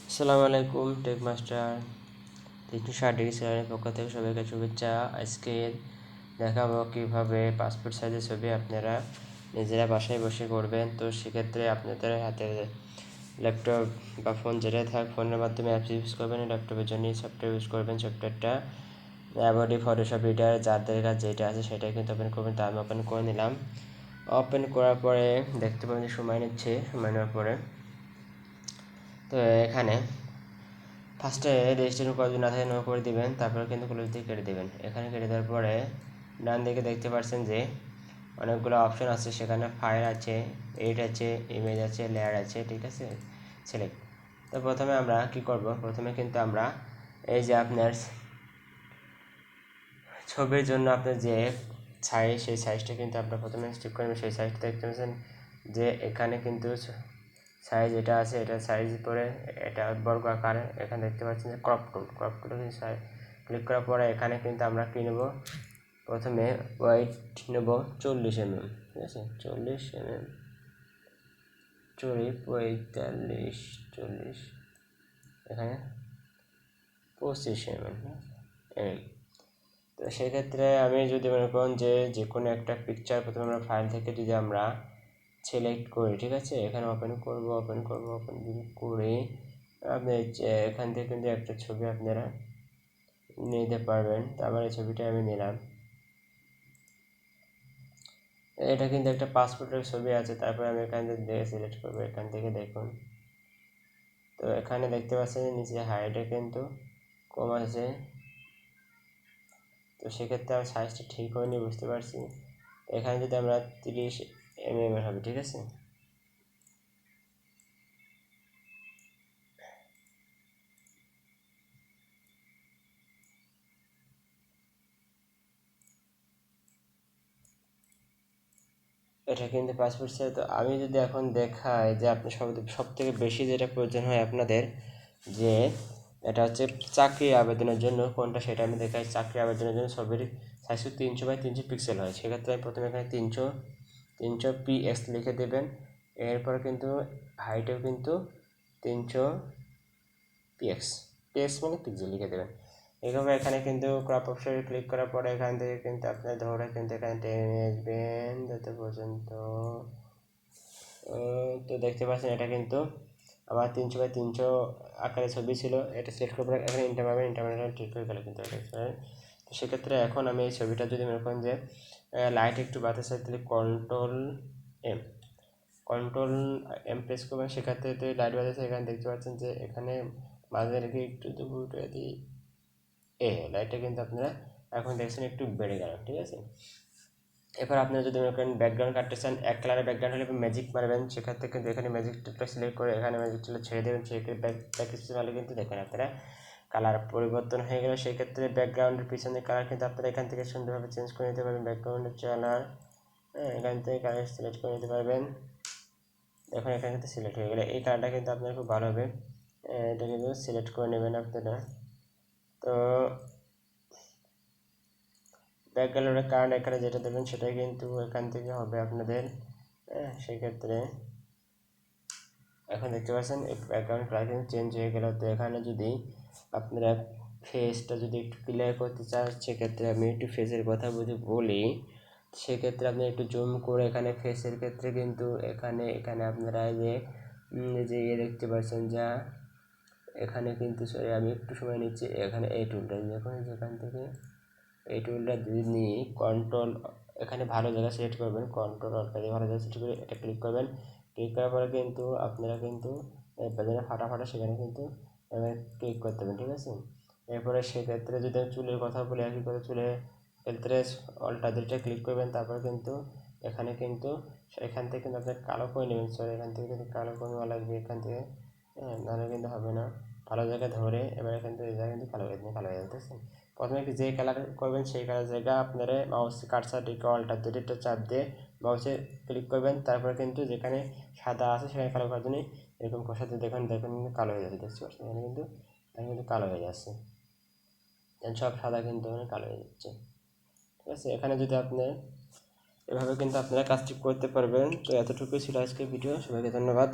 আসসালামু আলাইকুম take master 360 চ্যানেলের পক্ষ থেকে সবাইকে শুভেচ্ছা। আজকে দেখাবো কীভাবে পাসপোর্ট সাইজের ছবি আপনারা নিজেরা বাসায় বসে করবেন। তো সেক্ষেত্রে আপনাদের হাতে ল্যাপটপ বা ফোন যেটা থাক ফোনের মাধ্যমে অ্যাপস ইউজ করবেন, ল্যাপটপের জন্য সফটওয়্যার ইউজ করবেন। সফটওয়্যারটা অ্যাডোবি ফটোশপ রিডার যাদের কাছে যেটা আছে সেটাই কিন্তু ওপেন করবেন। তো আমি ওপেন করে নিলাম। ওপেন করার পরে দেখতে পাবেন যে সময় নিচ্ছে, সময় নেওয়ার পরে তো এখানে ফার্স্টে রেজিস্ট্রেশন করা যদি না থাকে নো করে দিবেন, তারপরে কিন্তু ক্লোজ দিয়ে কেটে দেবেন। এখানে কেটে দেওয়ার পরে ডান দিকে দেখতে পাচ্ছেন যে অনেকগুলো অপশন আছে, সেখানে ফাইল আছে, এডিট আছে, ইমেজ আছে, লেয়ার আছে, ঠিক আছে, সিলেক্ট। তো প্রথমে আমরা কি করব, প্রথমে কিন্তু আমরা এই যে আপনার ছবির জন্য আপনার যে সাইজ, সেই সাইজটা কিন্তু আপনার প্রথমে ঠিক করবেন। সেই সাইজটা দেখতে পাচ্ছেন যে এখানে কিন্তু সাইজ এটা আছে, এটা সাইজ পরে এটা বর্গ আকার। এখানে দেখতে পাচ্ছেন যে ক্রপ টুল ক্লিক করার পরে এখানে কিন্তু আমরা কী নেব, প্রথমে ওয়াইট নেব 40 mm, ঠিক আছে, 40 mm, 45, 40, এখানে 25 mm। তো সেক্ষেত্রে আমি যদি মনে করুন যে কোনো একটা পিকচার প্রথমে আমরা ফাইল থেকে যদি আমরা সিলেক্ট করি, ঠিক আছে, এখানে ওপেন করব, ওপেন করে আপনি এখান থেকে কিন্তু একটা ছবি আপনারা নিতে পারবেন। তো আবার এই ছবিটা আমি নিলাম। এটা কিন্তু একটা পাসপোর্টের ছবি আছে। তারপরে আমি এখান থেকে সিলেক্ট করবো, এখান থেকে দেখুন। তো এখানে দেখতে পাচ্ছেন নিচে হাইটে কিন্তু কম আছে। তো সেক্ষেত্রে আমার সাইজটা ঠিক হয়নি, বুঝতে পারছি। এখানে যদি আমরা 30 mm হবে, ঠিক আছে। এটা কিন্তু পাসপোর্ট সাইজ। তো আমি যদি এখন দেখাই যে আপনি সব থেকে বেশি যেটা প্রয়োজন হয় আপনাদের, যে এটা হচ্ছে চাকরি আবেদনের জন্য কোনটা, সেটা আমি দেখাই। চাকরি আবেদনের জন্য ছবির সাইজ 300 বাই 300 পিক্সেল হয়। সেক্ষেত্রে আমি প্রথমে এখানে 300 px লিখে দেবেন। এরপর কিন্তু হাইটেও কিন্তু 300 px, px মানে পিক্সেল লিখে দেবেন। এইভাবে এখানে কিন্তু ক্রপ অপশনে ক্লিক করার পরে এখান থেকে কিন্তু আপনার ধরে কিন্তু এখানে টেনে আসবেন যত পর্যন্ত। তো দেখতে পাচ্ছেন এটা কিন্তু আমার 300 বাই 300 আকারে ছবি ছিল। এটা সিলেক্ট করার পরে এখানে ইন্টার পাবেন, ইন্টার পাবেন ঠিক হয়ে গেলে কিন্তু এটা। তো সেক্ষেত্রে এখন আমি এই ছবিটা যদি মনে করেন যে লাইট একটু বাড়তে চাই, তাহলে কন্ট্রোল এম প্রেস করবেন। সেক্ষেত্রে লাইট বাড়তেছে, এখানে দেখতে পাচ্ছেন যে এখানে মাঝে রেখে একটু দুপুরে দিই, লাইটটা কিন্তু আপনারা এখন দেখছেন একটু বেড়ে গেল, ঠিক আছে। এরপর আপনারা যদি মনে করেন ব্যাকগ্রাউন্ড কাটতে চান, এক কালারের ব্যাকগ্রাউন্ড হলে ম্যাজিক মারবেন। সেক্ষেত্রে কিন্তু এখানে ম্যাজিক টুলটা সিলেক্ট করে এখানে ম্যাজিক টুলটা ছেড়ে দেবেন। সেক্ষেত্রে ব্যাকগ্রাউন্ড মারলে কিন্তু দেখেন আপনারা কালার পরিবর্তন হয়ে গেল। সেক্ষেত্রে ব্যাকগ্রাউন্ডের পিছনে কালার কিন্তু আপনারা এখান থেকে সুন্দরভাবে চেঞ্জ করে নিতে পারবেন। ব্যাকগ্রাউন্ডের কালার এখান থেকে কালার সিলেক্ট করে নিতে পারবেন। এখন এখানে কিন্তু সিলেক্ট হয়ে গেলে এই কালারটা কিন্তু আপনার খুব ভালো হবে। এটা কিন্তু সিলেক্ট করে নেবেন আপনারা। তো ব্যাকগ্রাউন্ডের কারণ এখানে যেটা দেবেন সেটাই কিন্তু এখান থেকে হবে আপনাদের। সেক্ষেত্রে এখন দেখতে পাচ্ছেন ব্যাকগ্রাউন্ড কালার কিন্তু চেঞ্জ হয়ে গেল। তো এখানে যদি আপনারা ফেসটা যদি একটু ক্লিয়ার করতে চান, সেক্ষেত্রে আমি একটু ফেসের কথা যদি বলি, সেক্ষেত্রে আপনি একটু জুম করে এখানে ফেসের ক্ষেত্রে কিন্তু এখানে আপনারা যে দেখতে পাচ্ছেন যা এখানে কিন্তু সরি আমি একটু সময় নিচ্ছি। এখানে এই টুলটা যখন যেখান থেকে এই টুলটা যদি নিই, কন্ট্রোল এখানে ভালো জায়গা সিলেক্ট করবেন, কন্ট্রোল অল্টা দিয়ে ভালো জায়গা সিলেক্ট করে এটা ক্লিক করবেন। ক্লিক করার পরে কিন্তু আপনারা কিন্তু যেখানে ফাটা সেখানে কিন্তু ক্লিক করতে হবে, ঠিক আছে। এরপরে সেক্ষেত্রে যদি আমি চুলের কথা বলি, একই কথা চুলের ক্ষেত্রে অল্টা দিয়ে ক্লিক করবেন। তারপর কিন্তু এখানে কিন্তু এখান থেকে কিন্তু আপনার কালো করে নেবেন। সরি এখান থেকে কিন্তু কালো করে নেওয়া লাগবে এখান থেকে, নাহলে কিন্তু হবে না। ভালো জায়গায় ধরে এবার এখান থেকে জায়গা কিন্তু কালো হয়ে যাচ্ছে। প্রথমে যে কালার করবেন সেই কালার জায়গা আপনারা মাউস কার্সার দিকে অল্টার দিয়ে চাপ দিয়ে মাউসে ক্লিক করবেন। তারপরে কিন্তু যেখানে সাদা আছে সেখানে কালো করার জন্য এরকম কষাতে দেখুন কালো হয়ে যাচ্ছে, দেখতে পাচ্ছেন এখানে কিন্তু কালো হয়ে যাচ্ছে, সব সাদা কিন্তু কালো হয়ে যাচ্ছে, ঠিক আছে। এখানে যদি আপনি এভাবে কিন্তু আপনারা কাজটি করতে পারবেন। তো এতটুকুই ছিল আজকের ভিডিও। সবাইকে ধন্যবাদ।